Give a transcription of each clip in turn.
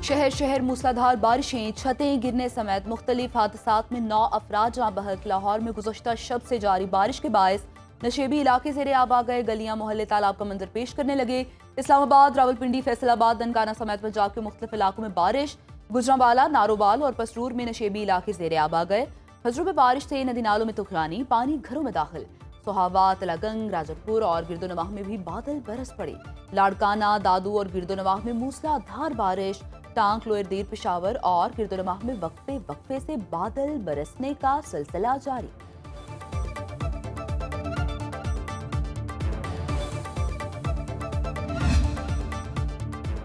शहर शहर मूसलाधार बारिशें, छतें गिरने समेत मुख्तलिफ हादसात में 9 अफराद जहाँ बहक। लाहौर में गुज़श्ता शब से जारी बारिश के बायस नशेबी इलाके ज़ेरे आब आ गए, गलियां मोहल्ले तालाब का मंजर पेश करने लगे। इस्लामाबाद, रावलपिंडी, फैसलाबाद, ननकाना समेत पंजाब के मुख्तलिफ इलाकों में बारिश। गुजरांवाला, नारोवाल और पसरूर में नशेबी इलाके ज़ेरे आब आ गए। हजरों में बारिश से नदी नालों में तुफानी पानी घरों में दाखिल। सोहावा, तलागंग, राजपुर और गिरदोनवाह में भी बादल बरस पड़े। लाड़काना, दादू और गिरदोनवाह में मूसलाधार बारिश। टांक, लोअर देर, पेशावर और गिरदोनवाह में वक्फे वक्फे से बादल बरसने का सिलसिला जारी।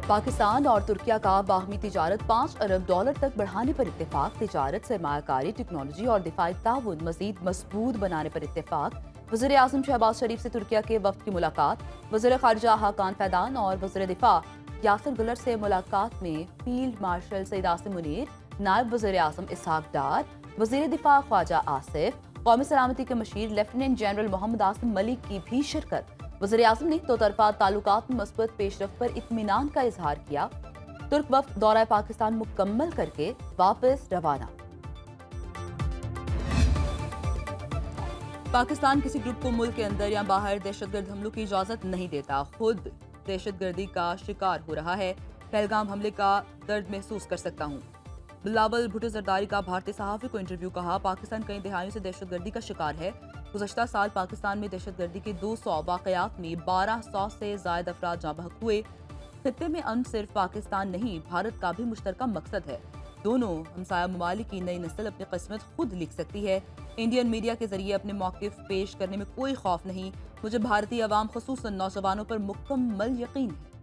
पाकिस्तान और तुर्किया का बाहमी तिजारत $5 अरब तक बढ़ाने पर इत्तेफाक। तिजारत, सरमायाकारी, टेक्नोलॉजी और दिफाई ताउन मजीद मजबूत बनाने पर इत्तेफाक। वज़ीर आज़म शहबाज शरीफ से तुर्किया के वफ्द की मुलाकात। वज़ीर ख़ारिजा हाकान फैदान और वज़ीर दिफा यासिर गुलर से मुलाकात में फील्ड मार्शल सईद आसिम मुनीर, नायब वज़ीर आज़म इसहाक डार, वज़ीर दिफा ख्वाजा आसिफ, कौमी सलामती के मशीर लेफ्टिनेंट जनरल मोहम्मद आसिम मलिक की भी शिरकत। वज़ीर आज़म ने दो तरफा ताल्लुकात में मस्बत पेशरफ्त पर इत्मीनान का इजहार किया। तुर्क वफ्द दौरा पाकिस्तान मुकम्मल करके वापस रवाना। पाकिस्तान किसी ग्रुप को मुल्क के अंदर या बाहर दहशतगर्द हमलों की इजाजत नहीं देता। खुद दहशतगर्दी का शिकार हो रहा है। पहलगाम हमले का दर्द महसूस कर सकता हूँ। बिलावल भुट्टो जरदारी का भारतीय सहाफ़ी को इंटरव्यू। कहा, पाकिस्तान कई दहाइयों से दहशतगर्दी का शिकार है। गुज़श्ता साल पाकिस्तान में दहशतगर्दी के 200 वाक़यात में 1200 से ज़ायद अफराद जाँ बहक हुए। खित्ते में अमन सिर्फ पाकिस्तान नहीं, भारत का भी मुश्तरका मकसद है। दोनों हमसाया ममालिक की नई नस्ल अपनी किस्मत खुद लिख सकती है। इंडियन मीडिया के जरिए अपने मौक़िफ़ पेश करने में कोई खौफ नहीं। मुझे भारतीय अवाम, ख़ुसूसन नौजवानों पर मुकम्मल यकीन है।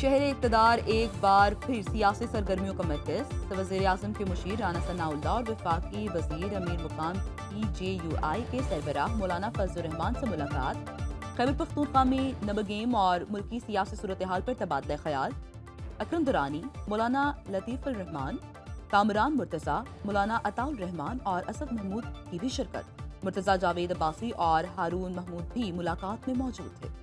शहर इक़्तिदार एक बार फिर सियासी सरगर्मियों का मरकज़। वज़ीर आज़म के मुशीर राना सनाउल्लाह और वफाकी वज़ीर अमीर मुकाम PJUI के सरबराह मौलाना फजलुर रहमान से मुलाकात। खैबर पख्तूनख्वा में नबगेम और मुल्की सियासी सूरत हाल पर तबादला ख्याल। अकरम दुरानी, मौलाना लतीफ़ुर रहमान, कामरान मुर्तज़ा, मौलाना अताउर रहमान और असद महमूद की भी शिरकत। मुर्तज़ा जावेद अब्बासी और हारून महमूद भी मुलाकात में मौजूद थे।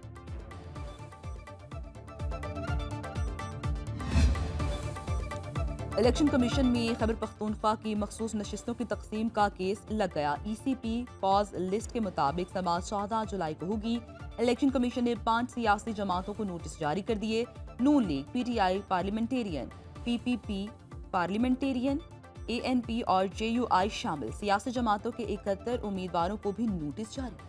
इलेक्शन कमीशन में खैबर पख्तूनख्वा की मखसूस नशिस्तों की तकसीम का केस लग गया। ECP कॉज लिस्ट के मुताबिक समाअत 14 जुलाई को होगी। इलेक्शन कमीशन ने 5 सियासी जमातों को नोटिस जारी कर दिए। Noon league, PTI parliamentarian, PPP parliamentarian, ANP और JUI शामिल सियासी जमातों के 71 उम्मीदवारों को भी नोटिस जारी।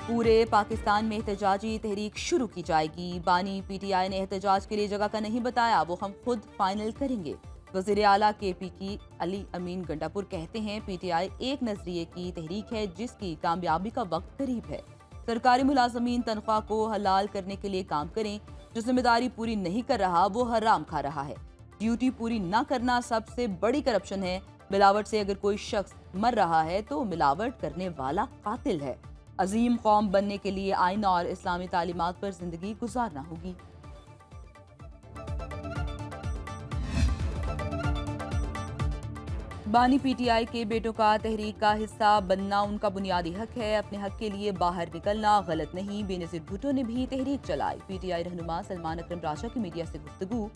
पूरे पाकिस्तान में एहतजाजी तहरीक शुरू की जाएगी। बानी PTI ने एहतजाज के लिए जगह का नहीं बताया, वो हम खुद फाइनल करेंगे। वज़ीर आला KP की अली अमीन गंडापुर कहते हैं, PTI एक नजरिए की तहरीक है जिसकी कामयाबी का वक्त करीब है। सरकारी मुलाजमीन तनख्वाह को हलाल करने के लिए काम करें। जो जिम्मेदारी पूरी नहीं कर रहा वो हराम खा रहा है। ड्यूटी पूरी न करना सबसे बड़ी करप्शन है। मिलावट से अगर कोई शख्स मर रहा है तो मिलावट करने वाला कातिल है। अजीम कौम बनने के लिए आइन और इस्लामी तालीमात पर जिंदगी गुजारना होगी। बानी PTI के बेटों का तहरीक का हिस्सा बनना उनका बुनियादी हक है। अपने हक के लिए बाहर निकलना गलत नहीं। बेनज़ीर भुट्टो ने भी तहरीक चलाई। PTI रहनुमा सलमान अकरम राजा की मीडिया से गुफ्तगू।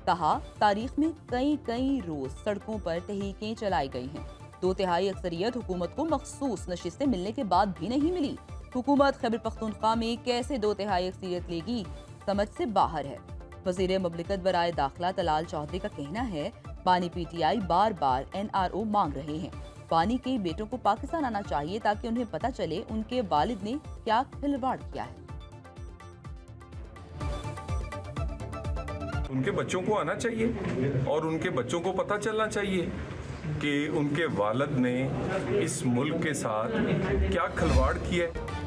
कहा, तारीख में कई रोज सड़कों पर तहरीकें चलाई गई हैं। 2/3 अक्सरियत हुकूमत को मखसूस नशिस्तें मिलने के बाद भी नहीं मिली। हुकूमत खैबर पख्तूनख्वा में कैसे 2/3 अक्सरियत लेगी, समझ से बाहर है। वज़ीर ममलिकत बराए दाखिला तलाल चौधरी का कहना है, बानी PTI बार बार NRO मांग रहे हैं। बानी के बेटों को पाकिस्तान आना चाहिए ताकि उन्हें पता चले उनके वालिद ने क्या खिलवाड़ किया है। उनके बच्चों को आना चाहिए और उनके बच्चों को पता चलना चाहिए कि उनके वालिद ने इस मुल्क के साथ क्या खिलवाड़ किया है।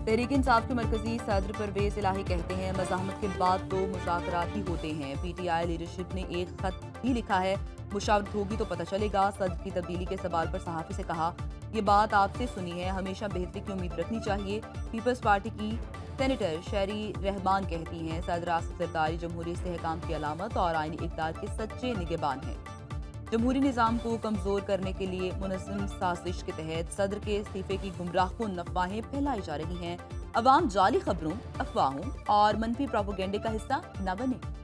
तहरीक इंसाफ के मरकजी सदर परवेज इलाही कहते हैं, मज़ाहमत के बाद तो मुज़ाकरात ही होते हैं। PTI लीडरशिप ने एक खत भी लिखा है, मुशावरत होगी तो पता चलेगा। सदर की तब्दीली के सवाल पर सहाफ़ी से कहा, ये बात आपसे सुनी है, हमेशा बेहतरी की उम्मीद रखनी चाहिए। पीपल्स पार्टी की सेनेटर शहरी रहमान कहती हैं, सदर आसिफ जरदारी जमहूरी इस्तेहकाम की अलामत और आईनी इक़दार के सच्चे निगहबान हैं। جمہوری نظام کو کمزور کرنے کے لیے منظم سازش کے تحت صدر کے استعفے کی گمراہ کن افواہیں پھیلائی جا رہی ہیں۔ عوام جعلی خبروں، افواہوں اور منفی پروپیگنڈے کا حصہ نہ بنے۔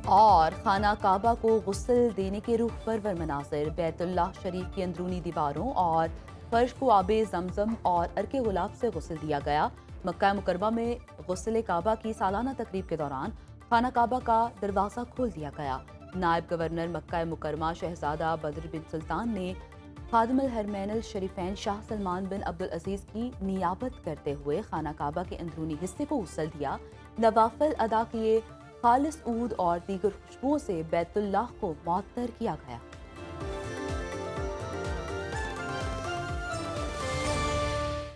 اور خانہ کعبہ کو غسل دینے کے روح پرور مناظر، بیت اللہ شریف کی اندرونی دیواروں اور فرش کو آب زمزم اور عرق گلاب سے غسل دیا گیا۔ مکہ مکرمہ میں غسل کعبہ کی سالانہ تقریب کے دوران خانہ کعبہ کا دروازہ کھول دیا گیا۔ نائب گورنر مکہ مکرمہ شہزادہ بدر بن سلطان نے خادم الحرمین الشریفین شاہ سلمان بن عبدالعزیز کی نیابت کرتے ہوئے خانہ کعبہ کے اندرونی حصے کو غسل دیا، نوافل ادا کیے، خالص عود اور دیگر خوشبوؤں سے بیت اللہ کو معطر کیا گیا۔